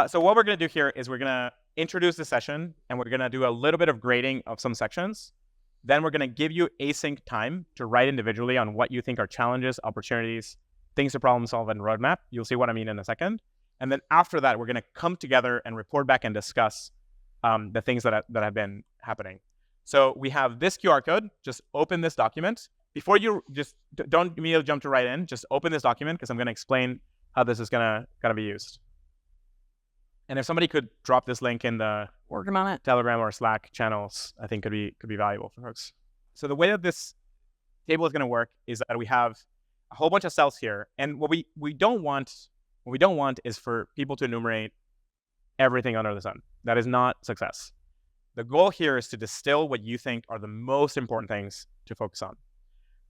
So what we're going to do here is we're going to introduce the session, and we're going to do a little bit of grading of some sections. Then we're going to give you async time to write individually on what you think are challenges, opportunities, things to problem solve, and roadmap. You'll see what I mean in a second. And then after that, we're going to come together and report back and discuss the things that have been happening. So we have this QR code. Just open this document. Before you just don't immediately jump to right in, just open this document because I'm going to explain how this is going to be used. And if somebody could drop this link in the working on it Telegram or Slack channels, I think could be valuable for folks. So the way that this table is going to work is that we have a whole bunch of cells here, and what we don't want is for people to enumerate everything under the sun. That is not success. The goal here is to distill what you think are the most important things to focus on.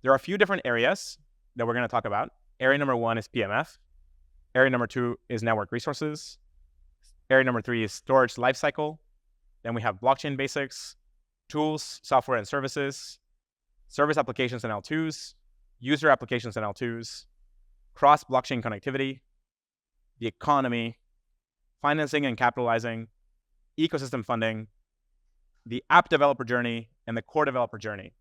There are a few different areas that we're going to talk about. Area number 1 is PMF. Area number 2 is network resources. Area number 3 is storage lifecycle. Then we have blockchain basics, tools, software and services, service applications and L2s, user applications and L2s, cross-blockchain connectivity, the economy, financing and capitalizing, ecosystem funding, the app developer journey, and the core developer journey.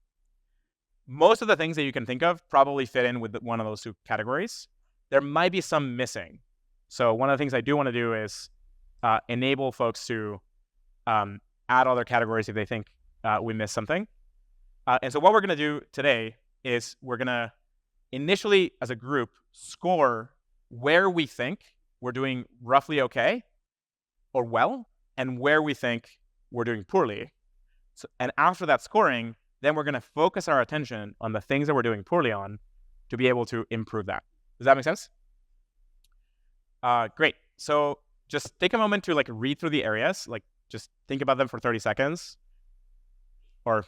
Most of the things that you can think of probably fit in with one of those 2 categories. There might be some missing. So one of the things I do want to do is enable folks to add other categories if they think we missed something. And so what we're going to do today is we're going to initially, as a group, score where we think we're doing roughly okay or well, and where we think we're doing poorly. So, and after that scoring, then we're going to focus our attention on the things that we're doing poorly on to be able to improve that. Does that make sense? Great. So just take a moment to read through the areas, just think about them for 30 seconds. Or,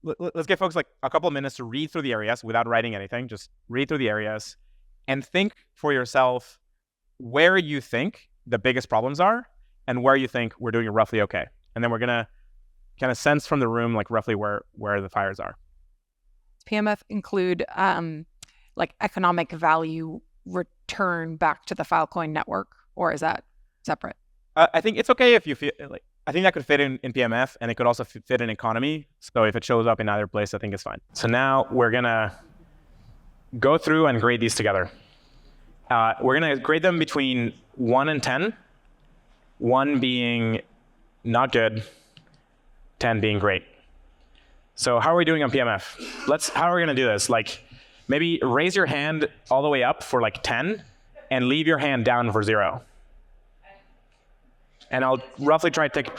let's give folks a couple of minutes to read through the areas without writing anything. Just read through the areas and think for yourself where you think the biggest problems are and where you think we're doing roughly okay. And then we're going to kind of sense from the room roughly where the fires are. PMF include economic value return back to the Filecoin network, or is that separate? I think it's okay if you feel I think that could fit in PMF, and it could also fit in economy. So if it shows up in either place, I think it's fine. So now we're going to go through and grade these together. We're going to grade them between 1 and 10, 1 being not good, 10 being great. So how are we doing on PMF? How are we going to do this? Maybe raise your hand all the way up for 10 and leave your hand down for 0. And I'll roughly try to take,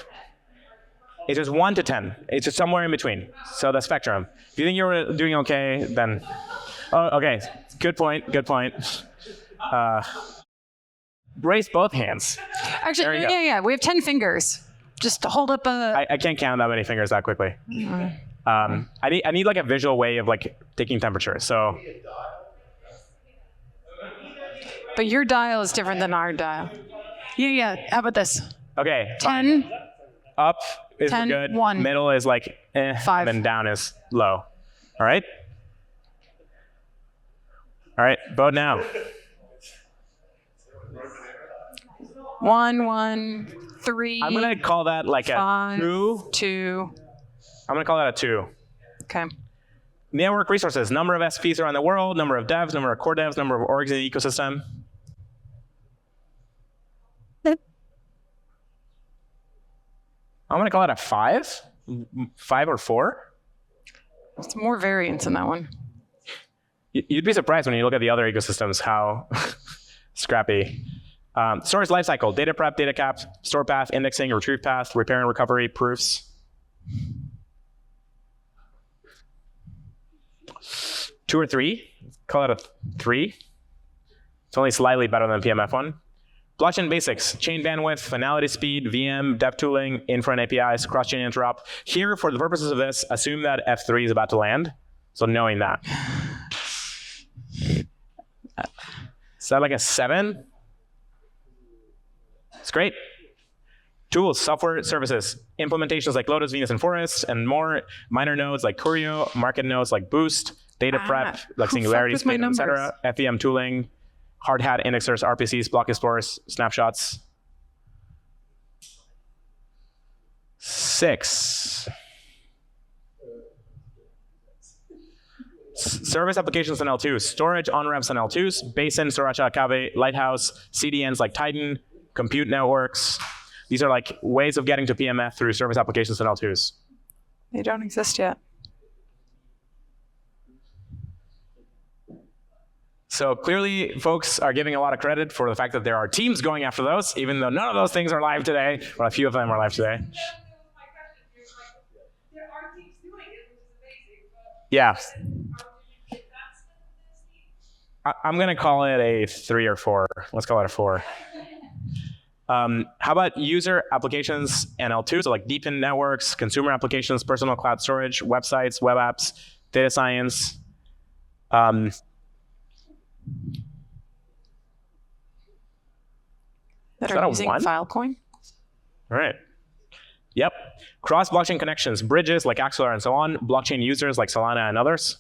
it's just 1 to 10. It's just somewhere in between. So the spectrum. If you think you're doing okay, then, okay, good point. Raise both hands. Actually, yeah, we have 10 fingers. Just hold up a... I can't count that many fingers that quickly. I need a visual way of taking temperature. So. But your dial is different than our dial. Yeah. How about this? Okay. 10. Fine. Up is 10, good. 1. Middle is 5. And down is low. All right. All right. Vote now. 1, 1, 3. I'm gonna call that 5, a 2. 2. I'm gonna call that a 2. Okay. Network resources: number of SPs around the world, number of devs, number of core devs, number of orgs in the ecosystem. I'm gonna call it a 5. 5 or 4. It's more variance in that one. You'd be surprised when you look at the other ecosystems how scrappy. Storage lifecycle: data prep, data cap, store path, indexing, retrieve path, repair and recovery, proofs. 2 or 3. Call it a 3. It's only slightly better than the PMF one. Blockchain basics: chain bandwidth, finality speed, VM, dev tooling, infra and APIs, cross-chain interop. Here, for the purposes of this, assume that F3 is about to land. So knowing that. Is that a 7? It's great. Tools, software, services, implementations like Lotus, Venus, and Forest, and more. Minor nodes like Curio, market nodes like Boost, data prep like Singularity, Spin, etc. FEM tooling, hard hat indexers, RPCs, block explorers, snapshots. 6. Service applications and L2s, storage on-ramps and L2s, basin, Sriracha, Kave, Lighthouse, CDNs like Titan, compute networks. These are like ways of getting to PMF through service applications and L2s. They don't exist yet. So clearly, folks are giving a lot of credit for the fact that there are teams going after those, even though none of those things are live today, but a few of them are live today. Yeah. I'm going to call it a 3 or 4. Let's call it a 4. How about user applications and L2? So like deepened networks, consumer applications, personal cloud storage, websites, web apps, data science. That are using Filecoin? All right. Yep. Cross-blockchain connections, bridges like Axelar and so on, blockchain users like Solana and others.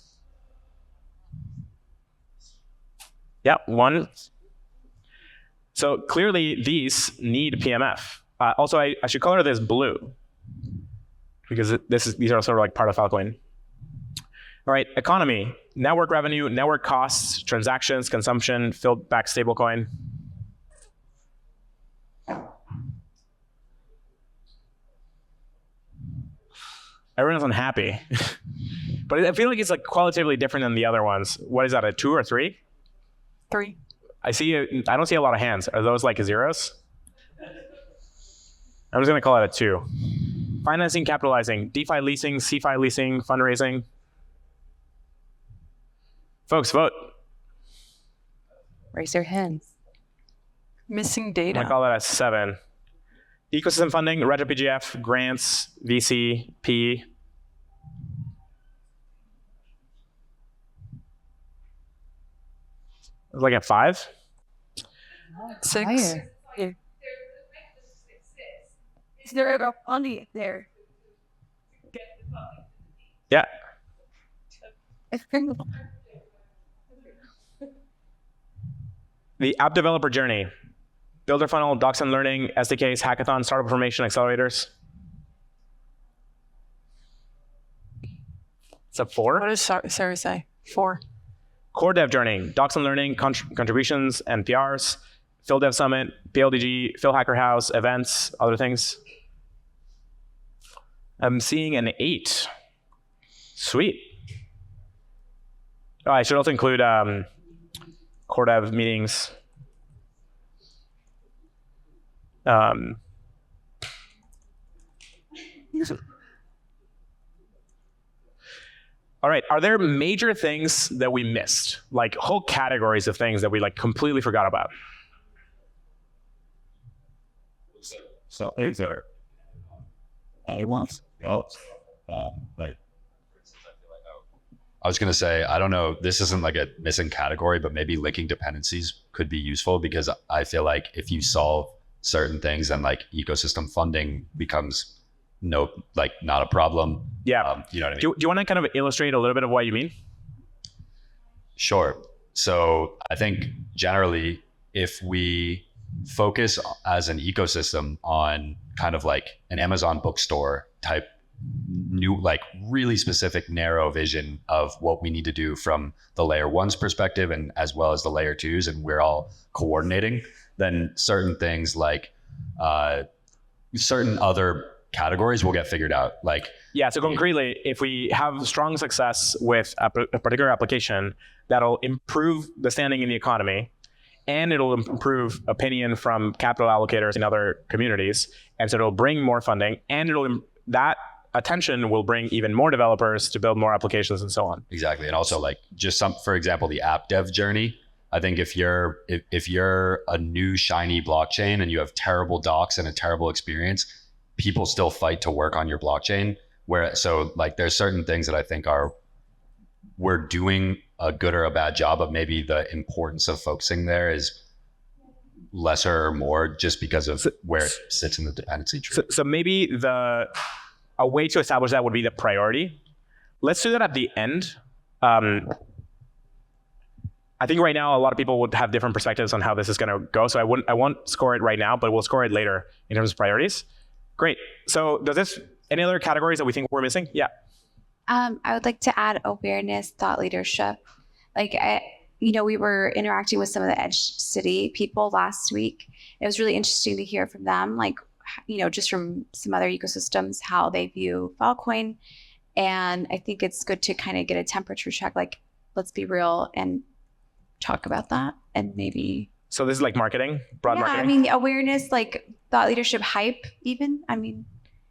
Yep, 1. So clearly these need PMF. Also, I should color this blue because these are sort of like part of Filecoin. All right, economy, network revenue, network costs, transactions, consumption, filled back stablecoin. Everyone's unhappy. But I feel like it's like qualitatively different than the other ones. What is that, a 2 or 3? 3. I don't see a lot of hands. Are those like zeros? I'm just going to call it a 2. Financing, capitalizing, DeFi leasing, CeFi leasing, fundraising. Folks, vote. Raise your hands. Missing data. I'm going to call that a 7. Ecosystem funding, Retro PGF, grants, VC, PE. It's like a 5. 6. Higher. Yeah. Is there a funding there? Yeah. The app developer journey. Builder funnel, docs and learning, SDKs, hackathon, startup formation, accelerators. It's a 4. What does Sarah say? 4. Core dev journey, docs and learning, contributions and PRs, Phil Dev Summit, PLDG, Phil Hacker House, events, other things. I'm seeing an 8. Sweet. Oh, I should also include core dev meetings. All right, are there major things that we missed? Like whole categories of things that we like completely forgot about? So is there I was going to say, I don't know, this isn't like a missing category, but maybe linking dependencies could be useful because I feel like if you solve certain things, then like ecosystem funding becomes not a problem. Yeah. You know what I mean? Do you want to kind of illustrate a little bit of what you mean? Sure. So I think generally, if we focus as an ecosystem on kind of like an Amazon bookstore type new, like really specific narrow vision of what we need to do from the layer 1's perspective and as well as the layer 2's, and we're all coordinating, then certain things like certain other categories will get figured out. Yeah, so concretely, if we have strong success with a particular application, that'll improve the standing in the economy, and it'll improve opinion from capital allocators in other communities, and so it'll bring more funding, and that attention will bring even more developers to build more applications and so on. Exactly, and also like just for example, the app dev journey. I think if you're a new shiny blockchain and you have terrible docs and a terrible experience, people still fight to work on your blockchain. So there's certain things that I think we're doing a good or a bad job of. Maybe the importance of focusing there is lesser or more just because of where it sits in the dependency tree. So maybe a way to establish that would be the priority. Let's do that at the end. I think right now a lot of people would have different perspectives on how this is going to go. So I won't score it right now, but we'll score it later in terms of priorities. Great. So any other categories that we think we're missing? Yeah. I would like to add awareness, thought leadership. We were interacting with some of the Edge City people last week. It was really interesting to hear from them, just from some other ecosystems, how they view Filecoin. And I think it's good to kind of get a temperature check, let's be real and talk about that. And maybe. So this is like marketing, broad marketing? I mean, awareness, thought leadership, hype even. I mean,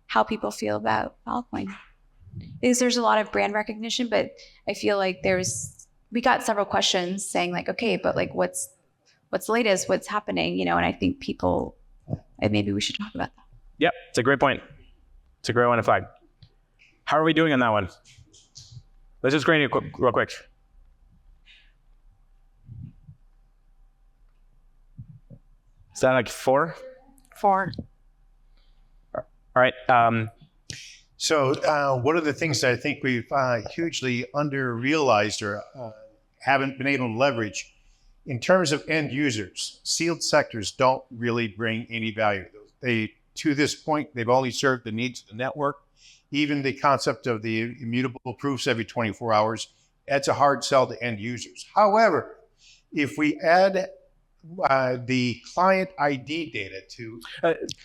how people feel about Filecoin. Because there's a lot of brand recognition, but I feel like we got several questions saying okay, but what's the latest? What's happening? And I think maybe we should talk about that. Yep, it's a great point. It's a great one to flag. How are we doing on that one? Let's just grade it real quick. Is that 4? 4. All right. So one of the things that I think we've hugely under-realized or haven't been able to leverage in terms of end users, sealed sectors don't really bring any value. To this point, they've only served the needs of the network. Even the concept of the immutable proofs every 24 hours, that's a hard sell to end users. However, if we add the client ID data to...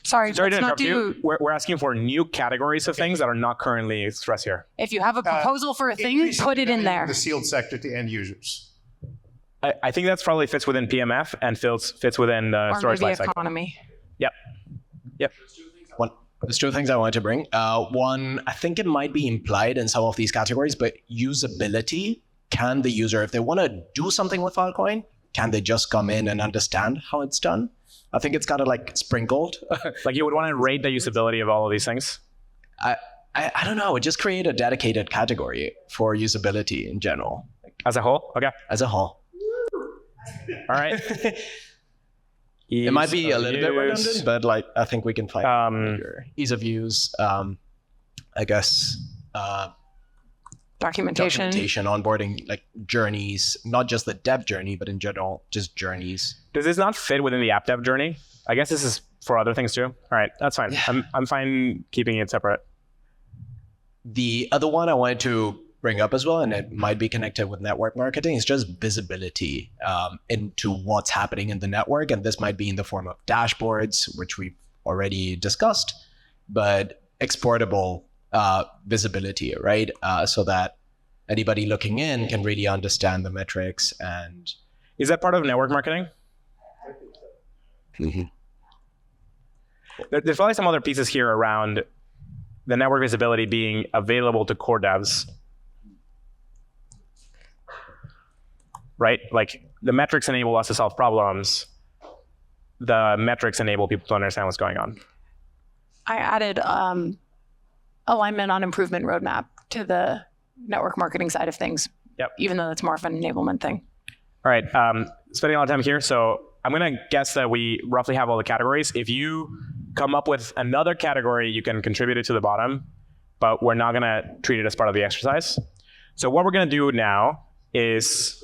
Sorry to let's interrupt not you. We're asking for new categories of things that are not currently expressed here. If you have a proposal for a thing, put it in there. The sealed sector to end users. I think that's probably fits within PMF and fits within the Or storage maybe lifecycle. economy. Yep. There's 2 things I wanted to bring. One, I think it might be implied in some of these categories, but usability. Can the user, if they want to do something with Filecoin, can they just come in and understand how it's done? I think it's kind of sprinkled. You would want to rate the usability of all of these things? I don't know. Just create a dedicated category for usability in general. As a whole? Okay. As a whole. All right. It might be a little bit redundant, but I think we can find ease of use. I guess Documentation, onboarding, journeys, not just the dev journey, but in general, just journeys. Does this not fit within the app dev journey? I guess this is for other things too. All right, that's fine. Yeah. I'm fine keeping it separate. The other one I wanted to bring up as well, and it might be connected with network marketing, is just visibility into what's happening in the network. And this might be in the form of dashboards, which we've already discussed, but exportable visibility, right? So that anybody looking in can really understand the metrics. And is that part of network marketing? Mm-hmm. There's probably some other pieces here around the network visibility being available to core devs. Right? The metrics enable us to solve problems. The metrics enable people to understand what's going on. I added alignment on improvement roadmap to the network marketing side of things. Yep. Even though that's more of an enablement thing. All right. Spending a lot of time here. So I'm going to guess that we roughly have all the categories. If you come up with another category, you can contribute it to the bottom, but we're not going to treat it as part of the exercise. So what we're going to do now is...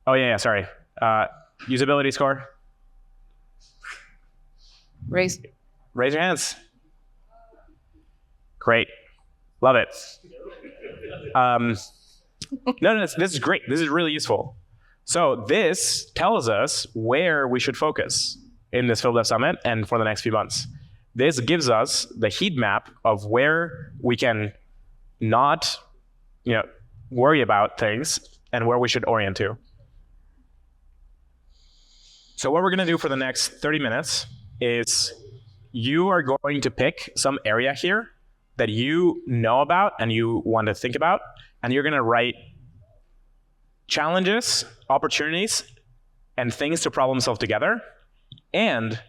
Oh, yeah, sorry. Usability score. Raise your hands. Great. Love it. No, this is great. This is really useful. So this tells us where we should focus in this Field Dev Summit and for the next few months. This gives us the heat map of where we can not worry about things and where we should orient to. So what we're going to do for the next 30 minutes is you are going to pick some area here that you know about and you want to think about, and you're going to write challenges, opportunities, and things to problem solve together, and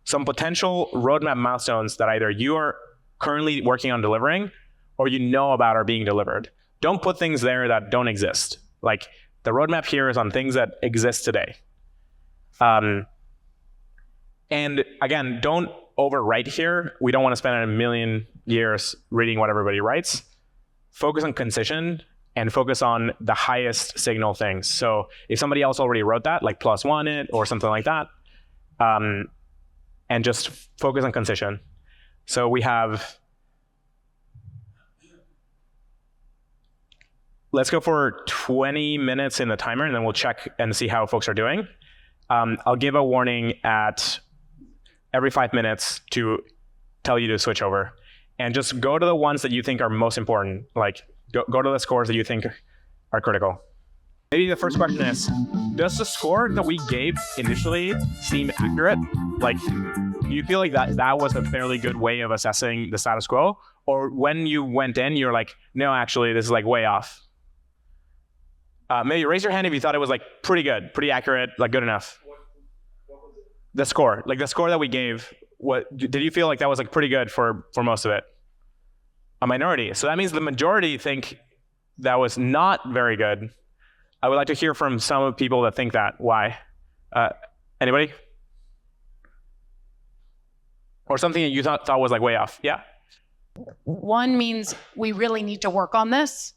some potential roadmap milestones that either you are currently working on delivering or you know about are being delivered. Don't put things there that don't exist. The roadmap here is on things that exist today. And again, don't overwrite here. We don't want to spend a million years reading what everybody writes. Focus on concision and focus on the highest signal things. So if somebody else already wrote that, +1 it or something like that, and just focus on concision. So we have, let's go for 20 minutes in the timer, and then we'll check and see how folks are doing. I'll give a warning at every 5 minutes to tell you to switch over. And just go to the ones that you think are most important. Like, go to the scores that you think are critical. Maybe the first question is, does the score that we gave initially seem accurate? Like, do you feel like that was a fairly good way of assessing the status quo? Or when you went in, you're like, no, actually, this is like way off. Maybe raise your hand if you thought it was like pretty good, pretty accurate, like good enough. The score, like the score that we gave, did you feel like that was like pretty good for most of it? A minority. So that means the majority think that was not very good. I would like to hear from some of the people that think that. Why? Anybody? Or something that you thought was like way off? Yeah. 1 means we really need to work on this.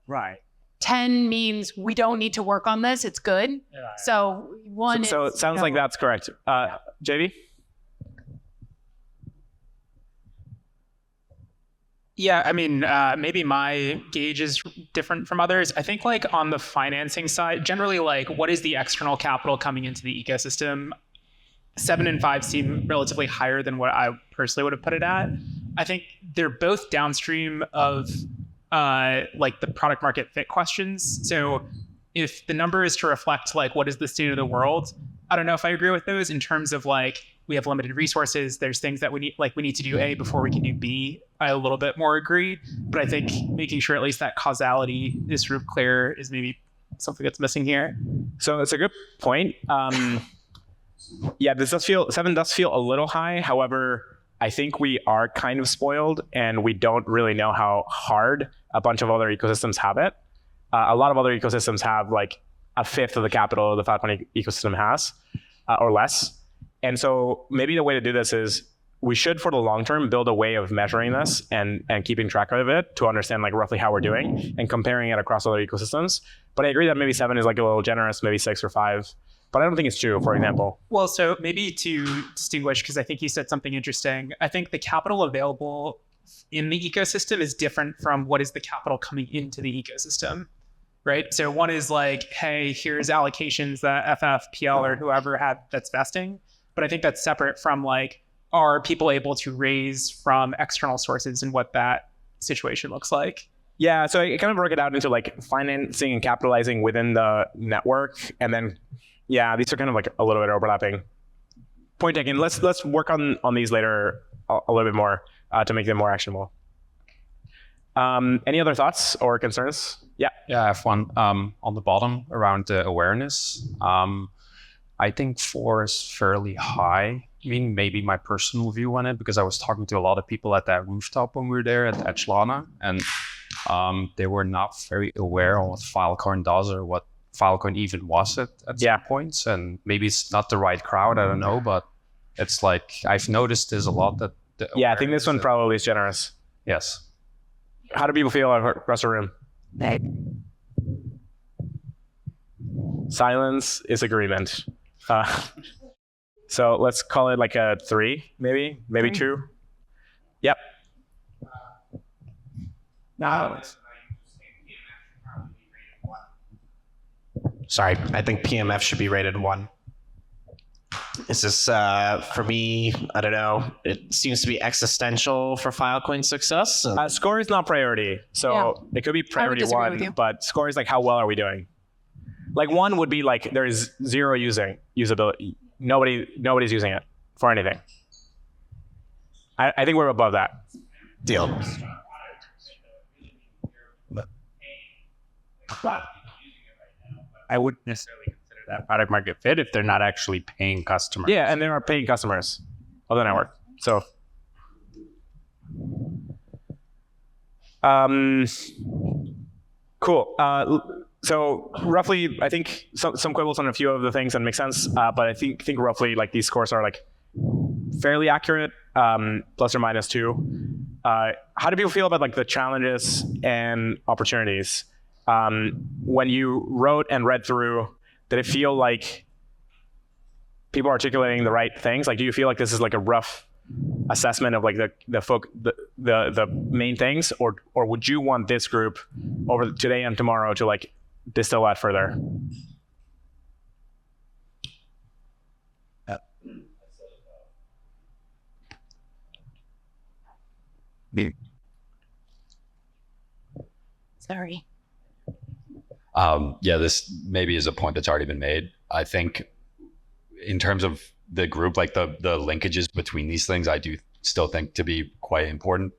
Right. 10 means we don't need to work on this. It's good. Yeah. So 1 So it sounds like that's correct. JB? Yeah, I mean, maybe my gauge is different from others. I think like on the financing side, generally like what is the external capital coming into the ecosystem? 7 and 5 seem relatively higher than what I personally would have put it at. I think they're both downstream of like the product market fit questions. So if the number is to reflect like what is the state of the world, I don't know if I agree with those in terms of like we have limited resources. There's things that we need to do A before we can do B. I a little bit more agree, but I think making sure at least that causality is sort of clear is maybe something that's missing here. So it's a good point. Yeah, 7 does feel a little high. However, I think we are kind of spoiled, and we don't really know how hard a bunch of other ecosystems have it. A lot of other ecosystems have like a fifth of the capital the Filecoin ecosystem has, or less. And so maybe the way to do this is we should, for the long term, build a way of measuring this and keeping track of it to understand like roughly how we're doing and comparing it across other ecosystems. But I agree that maybe 7 is like a little generous, maybe 6 or 5. But I don't think it's true, for example. Well, so maybe to distinguish, because I think you said something interesting, I think the capital available in the ecosystem is different from what is the capital coming into the ecosystem, right? So one is like, hey, here's allocations that FF, PL, or whoever had that's vesting. But I think that's separate from like, are people able to raise from external sources and what that situation looks like? Yeah, so I kind of broke it out into like financing and capitalizing within the network, and then yeah, these are kind of like a little bit overlapping. Point taken. Let's work on these later a little bit more to make them more actionable. Any other thoughts or concerns? Yeah. Yeah, I have one on the bottom around the awareness. I think 4 is fairly high. I mean, maybe my personal view on it, because I was talking to a lot of people at that rooftop when we were there at Edgelana, and they were not very aware of what Filecoin does or what Filecoin even was at some points. And maybe it's not the right crowd, I don't know, but it's like I've noticed there's a lot that I think this one probably is generous. Yes. How do people feel across the room? Silence is agreement. So let's call it like a 3, maybe 2. Yep. No. Sorry, I think PMF should be rated 1. This is, for me, I don't know, it seems to be existential for Filecoin success. Score is not priority. So it could be priority 1, but score is like how well are we doing? Like 1 would be like there is 0 usability. Nobody's using it for anything. I think we're above that. Deal. I wouldn't necessarily consider that product market fit if they're not actually paying customers. Yeah, and there are paying customers of the network. So, cool. So roughly, I think some quibbles on a few of the things that make sense, but I think roughly like these scores are like fairly accurate, plus or minus 2. How do people feel about like the challenges and opportunities? When you wrote and read through, did it feel like people articulating the right things? Like, do you feel like this is like a rough assessment of like the main things, or would you want this group over today and tomorrow to like distill that further? Sorry. Yeah, this maybe is a point that's already been made. I think in terms of the group, like the linkages between these things, I do still think to be quite important,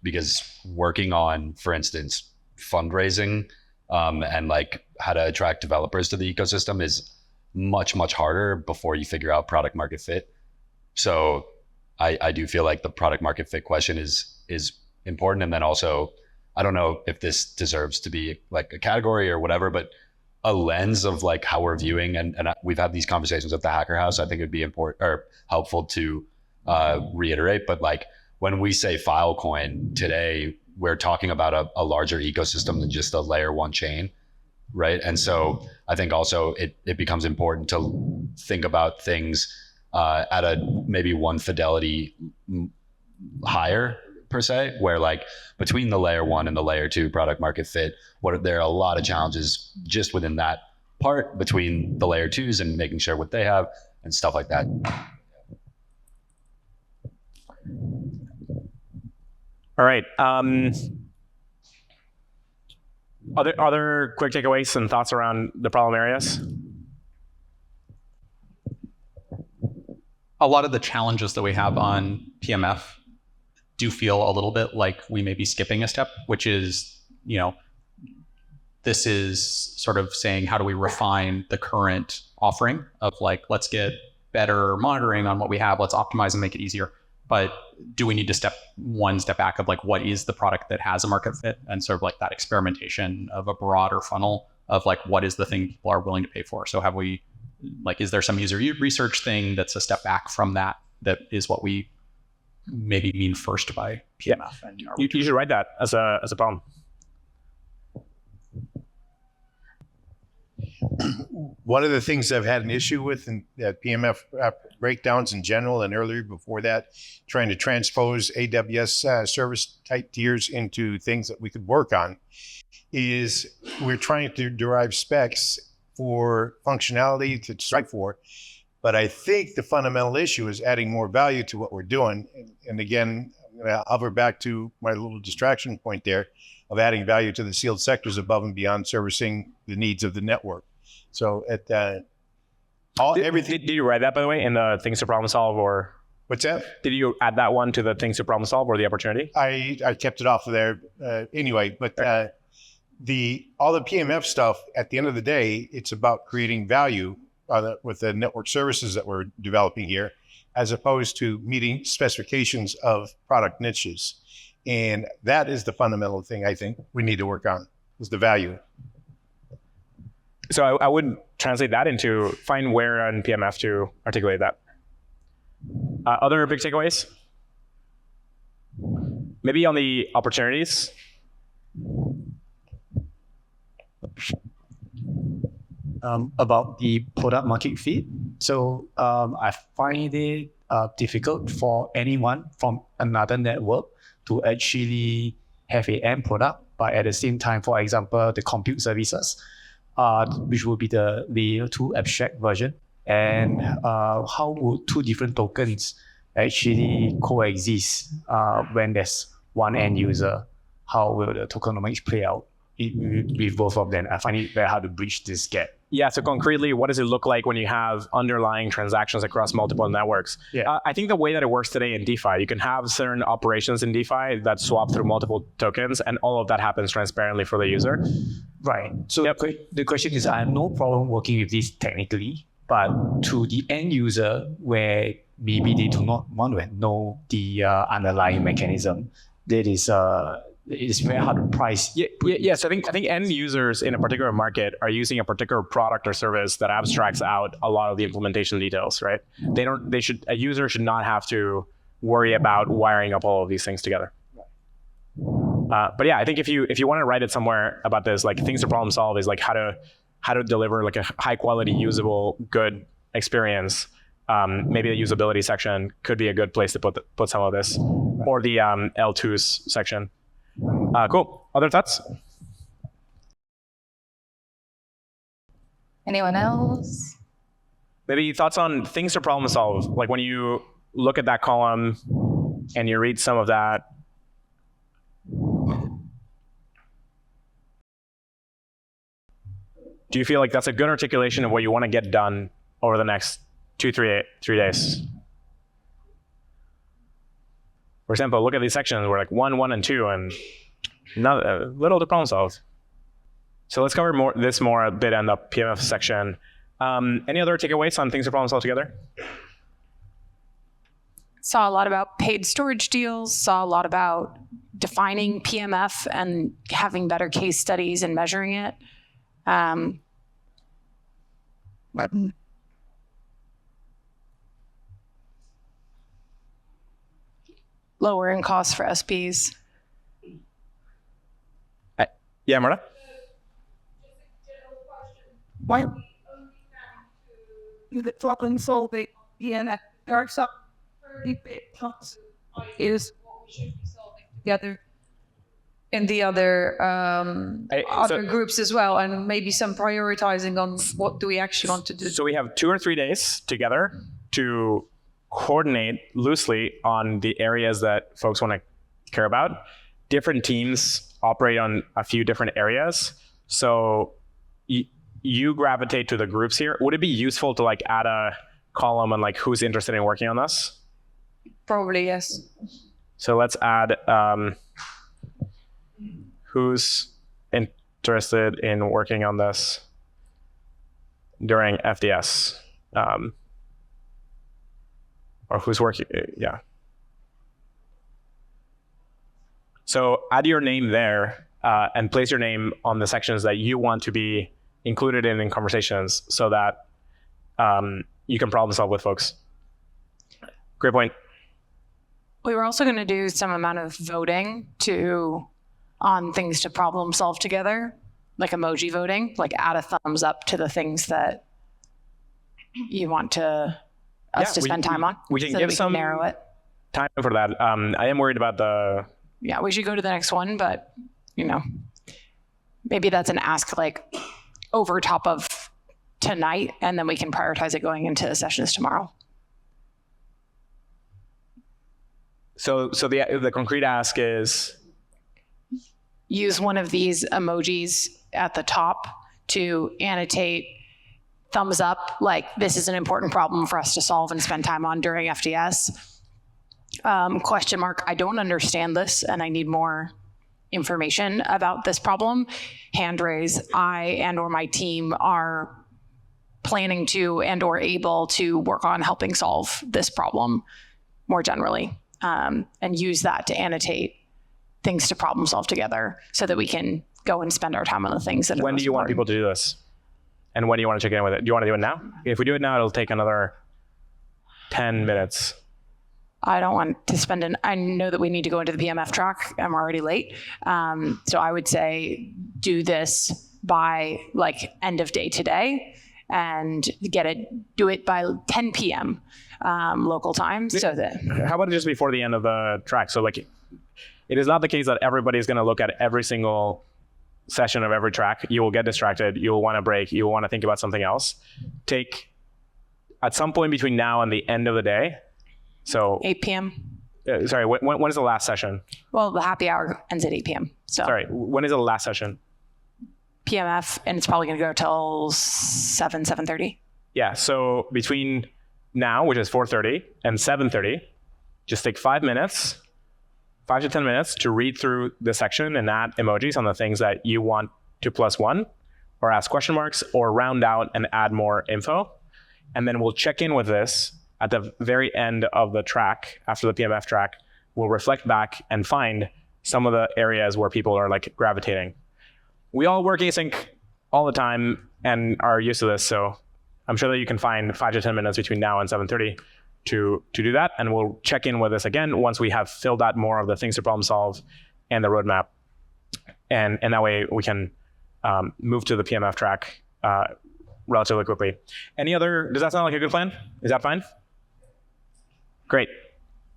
because working on, for instance, fundraising and like how to attract developers to the ecosystem is much, much harder before you figure out product market fit. So I do feel like the product market fit question is important. And then also, I don't know if this deserves to be like a category or whatever, but a lens of like how we're viewing, and we've had these conversations at the Hacker House. I think it'd be important or helpful to reiterate. But like when we say Filecoin today, we're talking about a larger ecosystem than just a layer one chain, right? And so I think also it becomes important to think about things at a maybe one fidelity higher per se, where like between the layer one and the layer two product market fit, there are a lot of challenges just within that part between the layer twos and making sure what they have and stuff like that. All right. Other quick takeaways and thoughts around the problem areas? A lot of the challenges that we have on PMF do feel a little bit like we may be skipping a step, which is, this is sort of saying, how do we refine the current offering of like, let's get better monitoring on what we have, let's optimize and make it easier. But do we need to step one step back of like, what is the product that has a market fit, and sort of like that experimentation of a broader funnel of like, what is the thing people are willing to pay for? So have we, like, is there some user research thing that's a step back from that is what we maybe mean first by PMF? Yeah. And you should write that as a problem. One of the things I've had an issue with in PMF breakdowns in general, and earlier before that, trying to transpose AWS service type tiers into things that we could work on, is we're trying to derive specs for functionality to strive for. But I think the fundamental issue is adding more value to what we're doing. And again, I'm going to hover back to my little distraction point there of adding value to the sealed sectors above and beyond servicing the needs of the network. So at everything. Did you write that, by the way, in the things to problem solve, or what's that? Did you add that one to the things to problem solve or the opportunity? I kept it off of there anyway. But all the PMF stuff, at the end of the day, it's about creating value with the network services that we're developing here, as opposed to meeting specifications of product niches. And that is the fundamental thing I think we need to work on, is the value. So I would translate that into find where on PMF to articulate that. Other big takeaways? Maybe on the opportunities? About the product market fit. So I find it difficult for anyone from another network to actually have an end product, but at the same time, for example, the compute services, which will be the layer 2 abstract version. And how would two different tokens actually coexist when there's one end user? How will the tokenomics play out with both of them? I find it very hard to bridge this gap. Yeah, so concretely, what does it look like when you have underlying transactions across multiple networks? Yeah. I think the way that it works today in DeFi, you can have certain operations in DeFi that swap through multiple tokens, and all of that happens transparently for the user. Right. So the question is, I have no problem working with this technically, but to the end user, where maybe they do not want to know the underlying mechanism, that is it's very hard to price. Yes, I think end users in a particular market are using a particular product or service that abstracts out a lot of the implementation details, right? A user should not have to worry about wiring up all of these things together. But yeah, I think if you want to write it somewhere about this, like things to problem solve is like how to deliver like a high quality, usable, good experience, maybe the usability section could be a good place to put some of this, or the L2s section. Cool. Other thoughts? Anyone else? Maybe thoughts on things to problem solve. Like when you look at that column and you read some of that, do you feel like that's a good articulation of what you want to get done over the next 3 days? For example, look at these sections where like 1, 1, and 2, and not little to problem solve. So let's cover this more a bit in the PMF section. Any other takeaways on things to problem solve together? Saw a lot about paid storage deals, saw a lot about defining PMF and having better case studies and measuring it. Lowering costs for SPs. Yeah, Marta? Why you the problem solving PMF? There are some pretty big chunks is what we should be solving together in the other groups as well, and maybe some prioritizing on what do we actually want to do. So we have 2 or 3 days together to coordinate loosely on the areas that folks want to care about. Different teams operate on a few different areas. So you gravitate to the groups here. Would it be useful to like add a column on like who's interested in working on this? Probably, yes. So let's add who's interested in working on this during FDS, or who's working, yeah. So add your name there and place your name on the sections that you want to be included in conversations so that you can problem solve with folks. Great point. We were also going to do some amount of voting on things to problem solve together, like emoji voting, like add a thumbs up to the things that you want us to spend time on. We can give some narrow it. Time for that. I am worried about the... Yeah, we should go to the next one, but maybe that's an ask like over top of tonight, and then we can prioritize it going into sessions tomorrow. So the concrete ask is? Use one of these emojis at the top to annotate thumbs up, like this is an important problem for us to solve and spend time on during FDS. Question mark, I don't understand this and I need more information about this problem. Hand raise, I and or my team are planning to and or able to work on helping solve this problem more generally, and use that to annotate things to problem solve together so that we can go and spend our time on the things that are When do you want people to do this? And when do you want to check in with it? Do you want to do it now? If we do it now, it'll take another 10 minutes. I don't want to I know that we need to go into the PMF track. I'm already late. So I would say do this by like end of day today and do it by 10 p.m. Local time. So that. How about just before the end of the track? So like, it is not the case that everybody's going to look at every single session of every track. You will get distracted. You will want to break. You will want to think about something else. Take at some point between now and the end of the day. So 8 p.m. Sorry, when is the last session? Well, the happy hour ends at 8 p.m. So sorry, when is the last session? PMF, and it's probably going to go till 7:30. Yeah. So between now, which is 4:30, and 7:30, just take 5 minutes. 5 to 10 minutes to read through the section and add emojis on the things that you want to +1 or ask question marks or round out and add more info. And then we'll check in with this at the very end of the track. After the PMF track, we'll reflect back and find some of the areas where people are like gravitating. We all work async all the time and are used to this. So I'm sure that you can find 5 to 10 minutes between now and 7:30 to do that, and we'll check in with this again once we have filled out more of the things to problem solve and the roadmap, and that way we can move to the PMF track relatively quickly. Does that sound like a good plan? Is that fine? Great.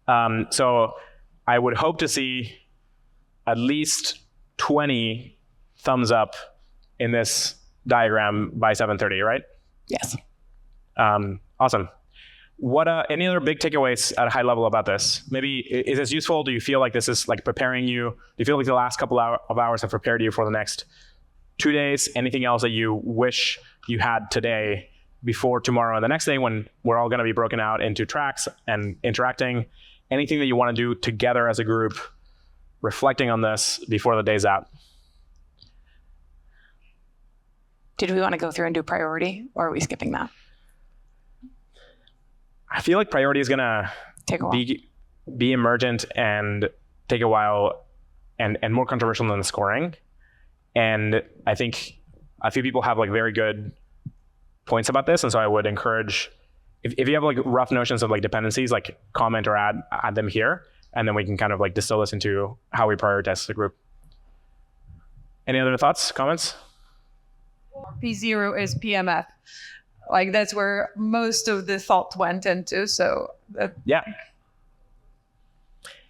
So I would hope to see at least 20 thumbs up in this diagram by 7:30, right? Yes. Awesome. What any other big takeaways at a high level about this? Maybe is this useful? Do you feel like this is like preparing you? Do you feel like the last couple of hours have prepared you for the next 2 days? Anything else that you wish you had today before tomorrow and the next day when we're all going to be broken out into tracks and interacting? Anything that you want to do together as a group, reflecting on this before the day's out? Did we want to go through and do priority, or are we skipping that? I feel like priority is gonna Take a while. be emergent and take a while and more controversial than the scoring. And I think a few people have like very good points about this. And so I would encourage, if you have like rough notions of like dependencies, like comment or add them here, and then we can kind of like distill this into how we prioritize as a group. Any other thoughts, comments? P0 is PMF. Like that's where most of the thought went into. So yeah,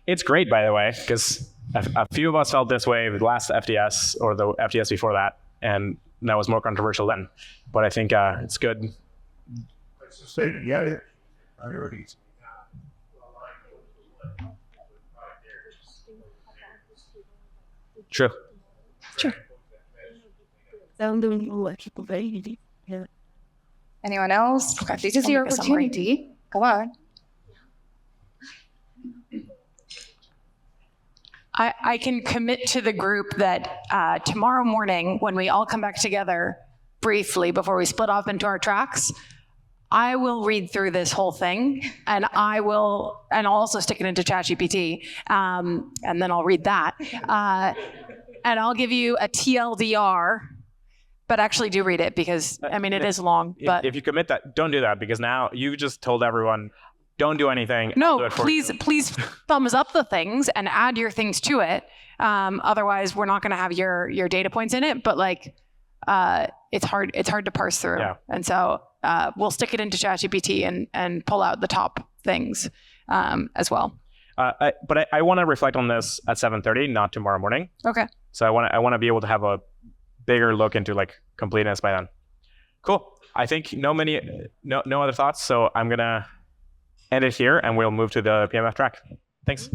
it's great, by the way, because a few of us felt this way with the last FDS or the FDS before that, and that was more controversial then. But I think it's good. Yeah, priorities. True. Sure. Anyone else? Okay. This is I'll your make a summary. opportunity. Come on. I can commit to the group that tomorrow morning, when we all come back together briefly before we split off into our tracks, I will read through this whole thing, and I'll also stick it into ChatGPT, and then I'll read that, and I'll give you a TLDR. But actually do read it, because I mean it is long. But if you commit that, don't do that, because now you just told everyone, don't do anything. I'll do no, it for please thumbs up the things and add your things to it. Otherwise, we're not going to have your data points in it. But like, it's hard to parse through. Yeah. And so we'll stick it into ChatGPT and pull out the top things as well. But I want to reflect on this at 7:30, not tomorrow morning. Okay. So I want to be able to have a bigger look into like completeness by then. Cool. I think no other thoughts. So I'm gonna end it here, and we'll move to the PMF track. Thanks.